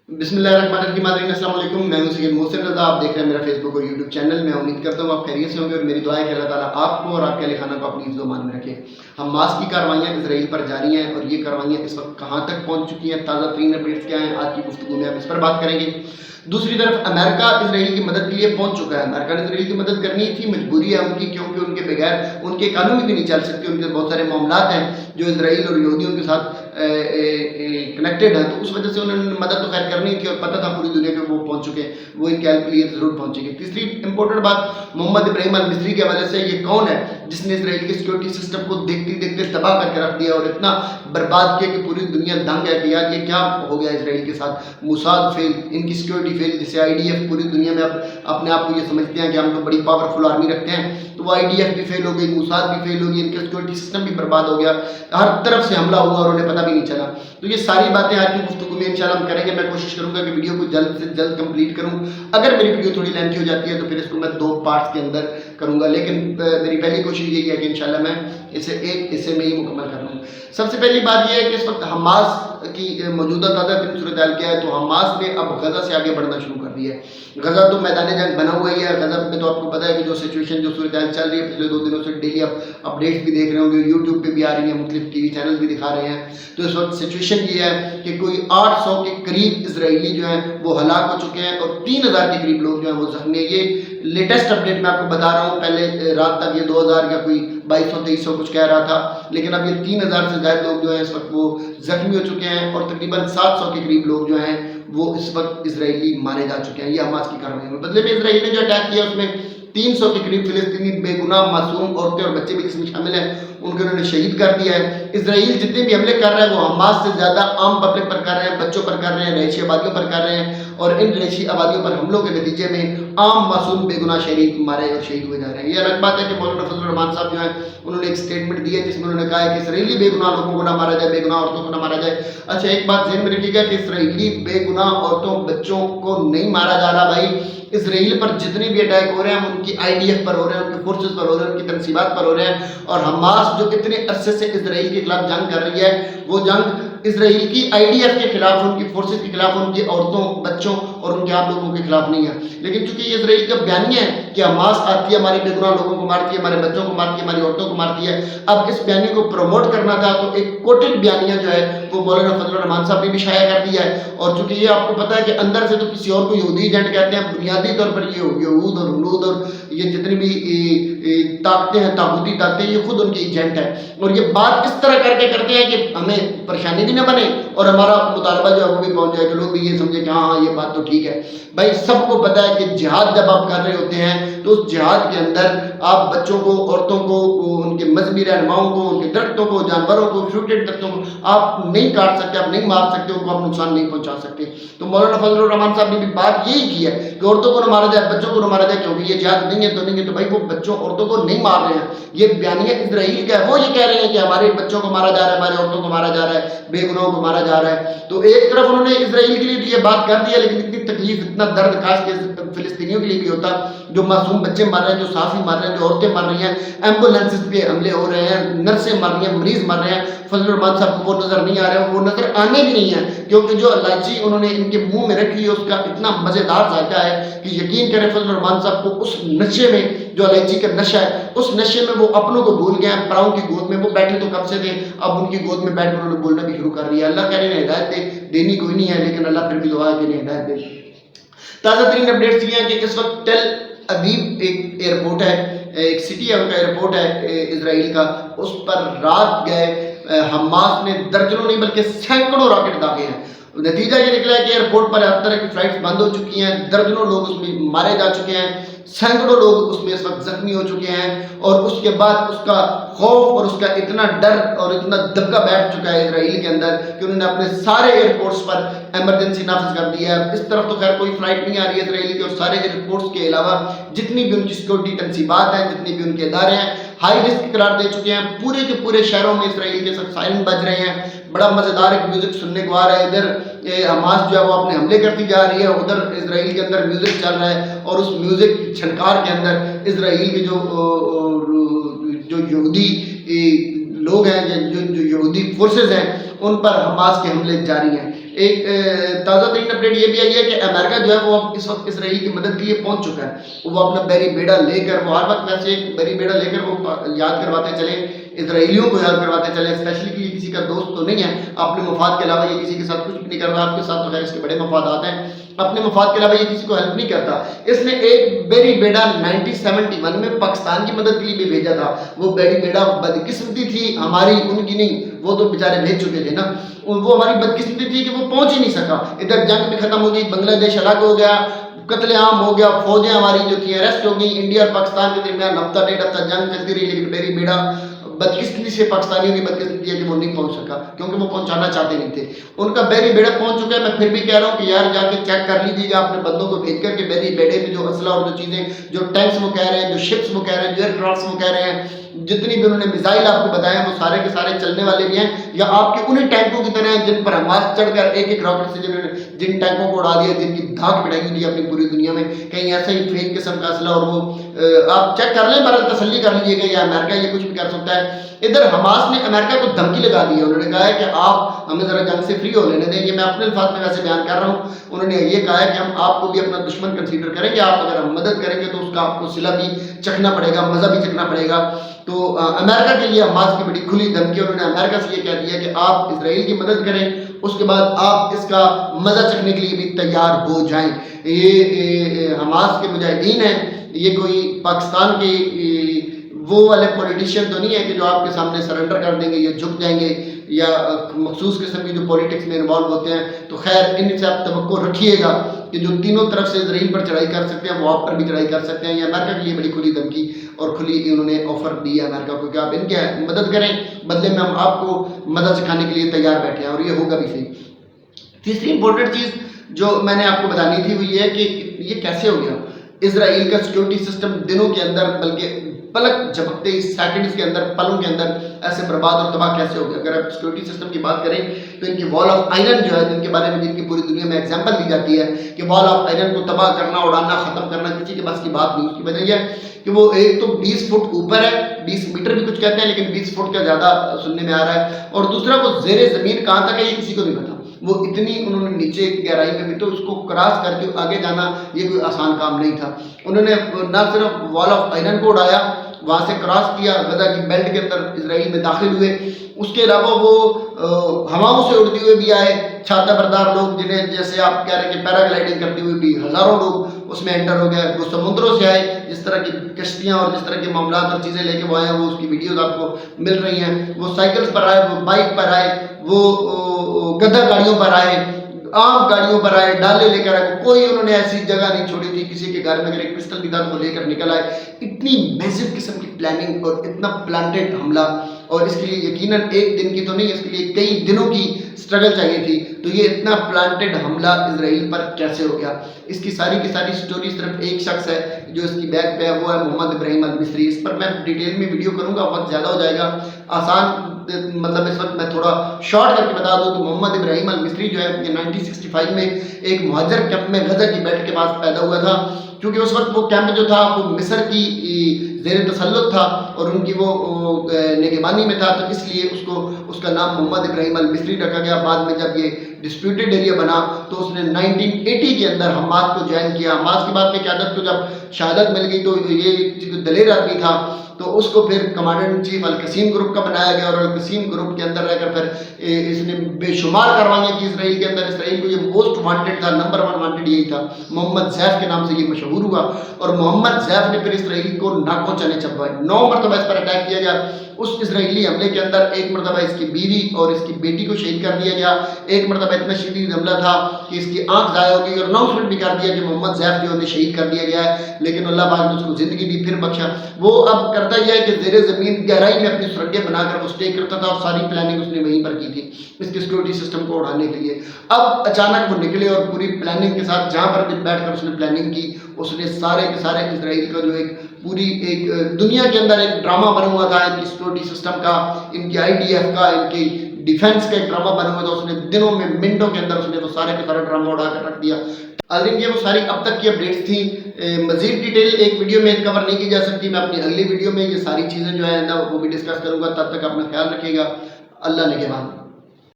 بسم اللہ الرحمن الرحیم، السلام علیکم۔ میں ہوں سید محسن رضا، آپ دیکھ رہے ہیں میرا فیس بک اور یوٹیوب چینل۔ میں امید کرتا ہوں آپ خیریت سے ہوں گے، اور میری دعا ہے کہ اللہ تعالیٰ آپ کو اور آپ کے اہل خانہ کو اپنی حفظ و امان میں رکھے۔ حماس کی کارروائیاں اسرائیل پر جاری ہیں، اور یہ کارروائیاں اس وقت کہاں تک پہنچ چکی ہیں، تازہ ترین اپڈیٹس کیا ہیں، آج کی گفتگو میں ہم اس پر بات کریں گے۔ دوسری طرف امریکہ اسرائیل کی مدد کے لیے پہنچ چکا ہے۔ امریکہ نے اسرائیل کی مدد کرنی تھی، مجبوری ہے ان کی، کیونکہ ان کے بغیر ان کی اکانومی بھی نہیں چل سکتی۔ ان کے بہت سارے معاملات ہیں جو اسرائیل اور یہودیوں کے ساتھ کنیکٹڈ ہیں، تو اس وجہ سے انہوں نے مدد تو خیر کرنی تھی، اور پتہ تھا پوری دنیا کے وہ پہنچ چکے ہیں، وہ ان کے ہیلپ کے لیے ضرور پہنچیں گے۔ تیسری امپورٹنٹ بات، محمد ابراہیم المصری کے حوالے سے، یہ کون ہے جس نے اسرائیل کے سیکورٹی سسٹم کو دیکھتے دیکھتے تباہ کر کے رکھ دیا اور اتنا برباد کیا کہ پوری دنیا دنگ ہے کہ یار یہ کیا ہو گیا اسرائیل کے ساتھ۔ موساد فیل، ان کی سیکورٹی فیل، جسے آئی ڈی ایف، پوری دنیا میں اپنے آپ کو یہ سمجھتے ہیں کہ ہم تو بڑی پاورفل آرمی رکھتے ہیں، تو وہ آئی ڈی ایف بھی فیل ہو گئی، موساد بھی فیل ہو گئی، ان کا سیکورٹی سسٹم بھی برباد ہو گیا، ہر طرف سے حملہ ہوا اور انہیں پتہ بھی نہیں چلا۔ تو یہ ساری باتیں آج کی گفتگو میں انشاءاللہ ہم کریں گے۔ میں کوشش کروں گا کہ ویڈیو کو جلد سے جلد کمپلیٹ کروں۔ اگر میری ویڈیو تھوڑی لینتھی ہو جاتی ہے تو پھر اس کو میں 2 پارٹس کے اندر کروں گا، لیکن میری پہلی کوشش یہی ہے کہ انشاءاللہ میں اسے ایک حصے میں ہی مکمل کر لوں۔ سب سے پہلی بات یہ ہے کہ اس وقت حماس کی موجودہ تازہ ترین صورتحال کیا ہے، تو حماس نے اب غزہ سے آگے بڑھنا شروع کر دیا ہے۔ غزہ تو میدان جنگ بنا ہوا ہی ہے۔ غزہ میں تو آپ کو پتہ ہے کہ جو سچویشن، جو صورتحال چل رہی ہے پچھلے 2 دنوں سے، ڈیلی اپڈیٹس بھی دیکھ رہے ہوں گے، یوٹیوب پہ بھی آ رہی ہیں، مختلف ٹی وی چینلز بھی دکھا رہے ہیں۔ تو اس وقت سچویشن یہ ہے کہ کوئی 800 کے قریب اسرائیلی جو ہیں وہ ہلاک ہو چکے ہیں، اور 3000 کے قریب لوگ جو ہیں وہ زخمی ہیں۔ یہ لیٹسٹ اپڈیٹ میں آپ کو بتا رہا ہوں، پہلے رات تک یہ 2000 یا کوئی 2200-2300 کچھ کہہ رہا تھا، لیکن اب یہ 3000 سے زائد لوگ جو ہیں اس وقت وہ زخمی ہو چکے ہیں، اور تقریباً 700 کے قریب لوگ جو ہیں وہ اس وقت اسرائیلی مارے جا چکے ہیں۔ یہ حماس کی کارروائی میں بدلے میں اسرائیل نے جو اٹیک کیا اس میں 300 کے قریب فلسطینی بے گناہ معصوم عورتیں اور بچے بھی اس میں شامل ہیں، ان کو انہوں نے شہید کر دیا ہے۔ اسرائیل جتنے بھی حملے کر رہا ہے وہ حماس سے زیادہ عام پبلک پر کر رہے ہیں، بچوں پر کر رہے ہیں، رہائشی آبادیوں پر کر رہے ہیں، اور ان رہائشی آبادیوں پر حملوں کے نتیجے میں عام معصوم بے گناہ شہری مارے اور شہید ہوئے جا رہے ہیں۔ یہ الگ بات ہے کہ مولانا فضل الرحمان صاحب جو ہیں انہوں نے ایک سٹیٹمنٹ دی ہے جس میں انہوں نے کہا ہے کہ اسرائیلی بے گناہ لوگوں کو نہ مارا جائے، بے گناہ عورتوں کو نہ مارا جائے۔ اچھا ایک بات ذہن میں رکھیے گا کہ اسرائیلی بے گناہ عورتوں بچوں کو نہیں مارا جا رہا بھائی، اسرائیل پر جتنے بھی اٹیک ہو رہے ہیں ان کی آئی ڈی ایف پر ہو رہے ہیں، ان کی فورسز پر ہو رہے ہیں، ان کی تنصیبات پر ہو رہے ہیں، اور حماس جو اتنے عرصے سے اسرائیل کے خلاف جنگ کر رہی ہے، وہ جنگ اسرائیل کی آئی ڈی ایف کے خلاف، ان کی فورسز کے خلاف، ان کی عورتوں بچوں اور ان کے عام لوگوں کے خلاف نہیں ہے۔ لیکن چونکہ یہ اسرائیل کا بیانیہ ہے کہ حماس آتی ہے، ہمارے بے گناہ لوگوں کو مارتی ہے، ہمارے بچوں کو مارتی ہے، ہماری عورتوں کو مارتی ہے، اب اس بیانیے کو پروموٹ کرنا تھا، تو ایک کوٹڈ بیانیہ جو ہے وہ مولانا فضل الرحمان صاحب نے بھی شائع کر دیا ہے۔ اور چونکہ یہ آپ کو پتہ ہے کہ اندر سے تو کسی اور کو یہودی ایجنٹ کہتے ہیں، بنیادی طور پر یہ یہود اور ہنود اور یہ جتنی بھی طاقتیں ہیں، طاغوتی طاقتیں، یہ خود ان کے ایجنٹ ہیں، اور یہ بات اس طرح کر کے کرتے ہیں کہ ہمیں پریشانی بھی نہ بنے اور ہمارا مطالبہ جو ہے وہ بھی پہنچ جائے، کہ لوگ بھی یہ سمجھے کہ ہاں یہ بات تو ٹھیک ہے۔ بھائی سب کو پتہ ہے کہ جہاد جب آپ کر رہے ہوتے ہیں تو اس جہاد کے اندر آپ بچوں کو، عورتوں کو، ان کے مذہبی رہنماؤں کو، ان کے درختوں کو، جانوروں کو، فروٹیڈ درختوں کو آپ نہیں کاٹ سکتے، آپ نہیں مار سکتے، ان کو آپ نقصان نہیں پہنچا سکتے۔ تو مولانا فضل الرحمان صاحب نے بھی بات یہی کی ہے کہ عورتوں کو نہ مارا جائے، بچوں کو نہ مارا جائے، کیونکہ یہ جہاد نہیں ہے تو نہیں ہے، تو بھائی وہ بچوں عورتوں کو نہیں مار رہے ہیں، یہ بیانیہ اسرائیل کا ہے، وہ یہ کہہ رہے ہیں کہ ہمارے بچوں کو مارا جا رہا ہے، ہمارے عورتوں کو مارا جا رہا ہے، بے گناہوں کو مارا جا رہا ہے۔ تو ایک طرف انہوں نے اسرائیل کے لیے تو یہ بات کر دیا، لیکن اتنی تکلیف، اتنا درد کاش کے فلسطینیوں کے لیے بھی ہوتا، جو معصوم بچے مر رہے ہیں، جو صحافی مر رہے ہیں، جو عورتیں مر رہی ہیں، ایمبولینسز پہ حملے ہو رہے ہیں، نرسیں مر رہی ہیں، مریض مر رہے ہیں۔ فضل الرحمان صاحب کو وہ نظر نہیں آ رہے ہیں، وہ نظر آنے بھی نہیں ہیں، کیونکہ جو الائچی انہوں نے ان کے منہ میں رکھی ہے اس کا اتنا مزیدار ذائقہ ہے کہ یقین کریں فضل الرحمان صاحب کو اس نشے میں، جو الائچی کا نشہ ہے، اس نشے میں وہ اپنوں کو بھول گئے ہیں۔ پراؤں کی گود میں وہ بیٹھے تو کب سے تھے، اب ان کی گود میں بیٹھ کر انہوں نے بولنا بھی شروع کر دیا۔ اللہ کہہ رہے ہیں ہدایت دینی کوئی نہیں ہے، لیکن اللہ پھر بھی دعا ہے کہ انہیں ہدایت دے۔ تازہ ترین اپڈیٹس یہ ہیں کہ اس وقت ٹیل ابیب ایک ایئرپورٹ ہے، ایک سٹی ہے، ان کا ایئرپورٹ ہے اسرائیل کا، اس پر رات گئے حماس نے درجنوں نہیں بلکہ سینکڑوں راکٹ داغے ہیں۔ نتیجہ یہ نکلا ہے کہ ایئرپورٹ پر ہر طرح کی فلائٹس بند ہو چکی ہیں، درجنوں لوگ اس میں مارے جا چکے ہیں، سینکڑوں لوگ اس میں اس وقت زخمی ہو چکے ہیں، اور اس کے بعد اس کا خوف اور اس کا اتنا ڈر اور اتنا دبکا بیٹھ چکا ہے اسرائیل کے اندر کہ انہوں نے اپنے سارے ایئرپورٹس پر ایمرجنسی نافذ کر دیا ہے۔ اس طرف تو خیر کوئی فلائٹ نہیں آ رہی ہے اسرائیل کی، اور سارے ایئرپورٹس کے علاوہ جتنی بھی ان کی سیکورٹی تنصیبات ہیں، جتنی بھی ان کے ادارے ہیں، ہائی رسک قرار دے چکے ہیں۔ پورے کے پورے شہروں میں اسرائیل کے ساتھ سائرن بج رہے ہیں، بڑا مزیدار ایک میوزک سننے کو آ رہا ہے، ادھر حماس جو ہے وہ اپنے حملے کرتی جا رہی ہے، ادھر اسرائیل کے اندر میوزک چل رہا ہے، اور اس میوزک کی چھنکار کے اندر اسرائیل کے جو یہودی لوگ ہیں، جو یہودی فورسز ہیں، ان پر حماس کے حملے جاری ہیں۔ ایک تازہ ترین اپڈیٹ یہ بھی آئی ہے کہ امریکہ جو ہے وہ اب اس وقت اسرائیل کی مدد کے لیے پہنچ چکا ہے. وہ اپنا بیری بیڑا لے کر، وہ ہر وقت ویسے ایک بیری بیڑا لے کر وہ یاد کرواتے چلے، اسرائیلیوں کو یاد کرواتے چلے، اسپیشلی کہ یہ کسی کا دوست تو نہیں ہے، اپنے مفاد کے علاوہ یہ کسی کے ساتھ کچھ بھی نہیں کر رہا. آپ کے ساتھ تو خیر اس کے بڑے مفادات ہیں، اپنے مفاد کے علاوہ یہ کسی کو ہیلپ نہیں کرتا. اس نے ایک بیری بیڑا 1971 میں پاکستان کی مدد کے لیے بھی بھیجا تھا. وہ بیری بیڑا بدقسمتی تھی ہماری، ان کی نہیں، وہ تو بیچارے بھیج چکے تھے نا. وہ ہماری بدقسمتی تھی کہ وہ پہنچ ہی نہیں سکا. ادھر جنگ بھی ختم ہو گئی، بنگلہ دیش الگ ہو گیا، قتل عام ہو گیا، فوجیں ہماری جو تھیں اریسٹ ہو گئی، انڈیا اور پاکستان کے درمیان ہفتہ ڈیڑھ ہفتہ جنگ چلتی رہی، لیکن بیری بیڑا بدقسمتی سے پاکستانیوں کی بدقسمتی ہے کہ وہ نہیں پہنچ سکا، کیونکہ وہ پہنچانا چاہتے نہیں تھے. ان کا بیری بیڑا پہنچ چکا ہے. میں پھر بھی کہہ رہا ہوں کہ یار جا کے چیک کر لیجیے گا اپنے بندوں کو بھیج کر کے بیری بیڑے میں جو اسلحہ اور جو چیزیں، جو ٹینکس وہ کہہ رہے ہیں، جو شپس وہ کہہ رہے ہیں، جو ایئر کرافٹس وہ کہہ رہے ہیں، جتنی بھی انہوں نے میزائل آپ کو بتائے ہیں وہ سارے کے سارے چلنے والے بھی ہیں، یا آپ کے انہیں ٹینکوں کی طرح ہیں جن پر حماس چڑھ کر ایک ایک راکٹ سے جن ٹینکوں کو اڑا دیا، جن کی دھاک بڑھائی ہوئی ہے اپنی پوری دنیا میں. کہیں ایسا ہی فیک قسم کا اسلحہ، اور وہ آپ چیک کر لیں، برحال تسلی کر لیجیے گا، یا امریکہ یہ کچھ بھی کر سکتا ہے. ادھر حماس نے امریکہ کو دھمکی لگا دی ہے. انہوں نے کہا ہے کہ آپ ہمیں ذرا جنگ سے فری ہو لینے دیں. یہ میں اپنے الفاظ میں ویسے بیان کر رہا ہوں. انہوں نے یہ کہا ہے کہ ہم آپ کو بھی اپنا دشمن کنسیڈر کریں گے، آپ اگر ہم مدد کریں گے تو اس کا آپ کو صلہ بھی چکھنا پڑے گا، مزہ بھی چکھنا پڑے گا. تو امریکہ کے لیے حماس کی بڑی کھلی دھمکی. انہوں نے امریکہ سے یہ کہہ دیا کہ آپ اسرائیل کی مدد کریں، اس کے بعد آپ اس کا مزہ چکھنے کے لیے بھی تیار ہو جائیں. یہ حماس کے مجاہدین ہیں، یہ کوئی پاکستان کے وہ والے پولیٹیشین تو نہیں ہے کہ جو آپ کے سامنے سرنڈر کر دیں گے یا جھک جائیں گے، یا مخصوص قسم کی جو پولیٹکس میں انوالو ہوتے ہیں. تو خیر ان سے آپ توقع رکھیے گا کہ جو تینوں طرف سے اسرائیل پر چڑھائی کر سکتے ہیں وہ آپ پر بھی چڑھائی کر سکتے ہیں. یہ امریکہ کے لیے بڑی کھلی دھمکی اور کھلی انہوں نے آفر دی ہے امریکہ کو کہ آپ ان کی مدد کریں، بدلے میں ہم آپ کو مدد سکھانے کے لیے تیار بیٹھے ہیں، اور یہ ہوگا بھی صحیح. تیسری امپورٹنٹ چیز جو میں نے آپ کو بتانی تھی وہ یہ ہے کہ یہ کیسے ہو گیا. اسرائیل کا سیکورٹی سسٹم دنوں کے اندر، بلکہ پلک جھپکتے ہی سیکنڈز کے اندر، پلوں کے اندر ایسے برباد اور تباہ کیسے ہو گیا. اگر آپ سیکورٹی سسٹم کی بات کریں تو ان کی وال آف آئرن جو ہے، جن کے بارے میں جن کی پوری دنیا میں ایگزامپل دی جاتی ہے کہ وال آف آئرن کو تباہ کرنا، اڑانا، ختم کرنا کسی کے بس کی بات نہیں. اس کی وجہ یہ ہے کہ وہ ایک تو 20 فٹ اوپر ہے، 20 میٹر بھی کچھ کہتے ہیں لیکن 20 فٹ کا زیادہ سننے میں آ رہا ہے. اور دوسرا وہ زیر زمین کہاں تک ہے یہ کسی کو نہیں پتا. وہ اتنی انہوں نے نیچے گہرائی میں بھی، تو اس کو کراس کر کے آگے جانا یہ کوئی آسان کام نہیں تھا. انہوں نے نہ صرف وال آف آئرن کو اڑایا، وہاں سے کراس کیا، غزہ کی بیلٹ کے اندر اسرائیل میں داخل ہوئے. اس کے علاوہ وہ ہواؤں سے اڑتے ہوئے بھی آئے، چھاتہ بردار لوگ جنہیں جیسے آپ کہہ رہے ہیں کہ پیراگلائڈنگ کرتے ہوئے بھی ہزاروں لوگ اس میں انٹر ہو گئے. وہ سمندروں سے آئے، جس طرح کی کشتیاں اور جس طرح کے معاملات اور چیزیں لے کے وہ آئے ہیں، وہ اس کی ویڈیوز آپ کو مل رہی ہیں. وہ سائیکلز پر آئے، وہ بائک پر آئے، وہ گدھا گاڑیوں پر آئے، عام گاڑیوں پر آئے، ڈالے لے کر آئے. کوئی انہوں نے ایسی جگہ نہیں چھوڑی تھی. کسی کے گھر میں اگر ایک پسٹل بھی تھا تو وہ لے کر نکل آئے. اتنی میسو قسم کی پلاننگ اور اتنا پلانٹڈ حملہ، اور اس کے لیے یقیناً ایک دن کی تو نہیں، اس کے لیے کئی دنوں کی سٹرگل چاہیے تھی. تو یہ اتنا پلانٹڈ حملہ اسرائیل پر کیسے ہو گیا؟ اس کی ساری سٹوری صرف ایک شخص ہے جو اس کی بیک پہ ہے، وہ ہے محمد ابراہیم المصری. اس پر میں ڈیٹیل میں ویڈیو کروں گا، وقت زیادہ ہو جائے گا. آسان مطلب اس وقت میں تھوڑا شارٹ کر کے بتا دوں تو محمد ابراہیم المصری جو ہے یہ 1965 میں ایک مہاجر کیمپ میں غزہ کی بیلٹ کے پاس پیدا ہوا تھا. کیونکہ اس وقت وہ کیمپ جو تھا وہ مصر کی زیر تسلط تھا اور ان کی وہ نگہبانی میں تھا، تو اس لیے اس کا نام محمد ابراہیم المصری رکھا گیا. بعد میں جب یہ ڈسپیوٹیڈ ایریا بنا تو اس نے 1980 کے اندر حماس کو جوائن کیا. حماس کی بات میں قیادت کو جب شہادت مل گئی تو یہ دلیر آدمی تھا، تو اس کو پھر کمانڈر ان چیف القسیم گروپ کا بنایا گیا، اور القسیم گروپ کے اندر رہ کر پھر اس نے بے شمار کاروائیاں کی اسرائیل کے اندر. اسرائیل کو یہ موسٹ وانٹڈ تھا، نمبر 1 وانٹڈ یہی تھا. محمد زیف کے نام سے یہ مشہور ہوا، اور محمد زیف نے پھر اسرائیل کو ناکوں چنے چبوائے. 9 مرتبہ اس پر اٹیک کیا گیا. اس اسرائیلی حملے کے اندر ایک مرتبہ اس کی بیوی اور اس کی بیٹی کو شہید کر دیا گیا. ایک مرتبہ اتنا شدید حملہ تھا کہ اس کی آنکھ ضائع ہو گئی، اور اناؤنسمنٹ بھی کر دیا کہ محمد زیف جو ہے شہید کر دیا گیا ہے. لیکن اللہ پاک نے اس کو زندگی دی، پھر بخشا. وہ اب کرتا یہ ہے کہ زیر زمین گہرائی میں اپنی سرنگیں بنا کر وہ اسٹے کرتا تھا، اور ساری پلاننگ اس نے وہیں پر کی تھی اس کے سیکورٹی سسٹم کو اڑانے کے لیے. اب اچانک وہ نکلے اور پوری پلاننگ کے ساتھ جہاں پر بھی بیٹھ کر اس نے پلاننگ کی، اس نے سارے کے سارے اسرائیل کا جو ایک پوری ایک دنیا کے اندر ایک ڈرامہ بنا ہوا تھا ان کی سیکورٹی سسٹم کا، ان کی IDF کا، ان کی ڈیفنس کا ایک ڈرامہ بنا ہوا تھا. اس نے دنوں میں، منٹوں کے اندر اس نے وہ سارے کے سارے ڈرامہ اڑا کر رکھ دیا. آلریڈی یہ وہ ساری اب تک کی اپڈیٹس تھیں. مزید ڈیٹیل ایک ویڈیو میں کور نہیں کی جا سکتی. میں اپنی اگلی ویڈیو میں یہ ساری چیزیں جو ہے وہ بھی ڈسکس کروں گا. تب تک اپنا خیال رکھیے گا. اللہ نگہبان.